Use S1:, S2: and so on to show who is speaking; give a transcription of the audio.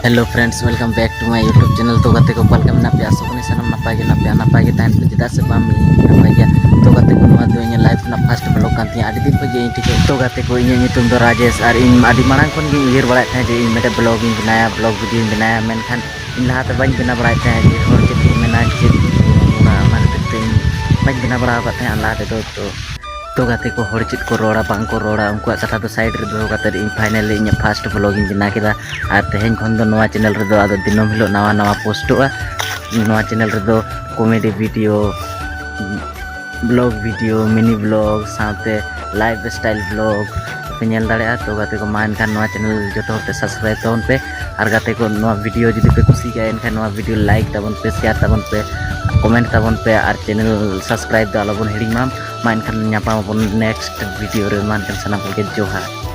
S1: Hello friends, welcome back to my YouTube channel. तो गाते को वेलकम ना पे आसो कनी सनम नपाय के तान पे चेदा से बाम नपाय गया। तो गाते को नवा दो इन लाइफ ना फर्स्ट ब्लॉग कान थी आदि दिन पे इन ठीक तो गाते को इन नितुम दो राजेश और इन आदि मांग खन गे उयर बड़ा था जे इन मेटे ब्लॉग इन बनाया ब्लॉग वीडियो इन बनाया मेनखान इन लहाते बाñ बना बड़ा था जे हर जे मेना जे ना ते बाñ बना बड़ा का था लहाते तो गाते को हर चित को रोड़ा बांग को रोड़ा उनको कथा तो साइड रे दो गाते इन फाइनली इन फर्स्ट ब्लॉग इन बना केदा और तेहें खन दो नवा चैनल रे दो आदो दिनम हिलो नवा नवा पोस्टोआ नवा चैनल रे दो comedy video blog video mini blog साथे लाइफ स्टाइल ब्लॉग पे नेल दाड़े तो गाते को मान खान नवा चैनल जो तो सब्सक्राइब तबन पे और गाते को नवा वीडियो जदि पे खुशी गए एनखान नवा वीडियो लाइक तबन पे शेयर तबन पे कमेंट तबन पे और चैनल सब्सक्राइब द आलोबन हिड़ी मा एनखान नेक्स्ट वीडियो रे मान खान सनाम के जोहार।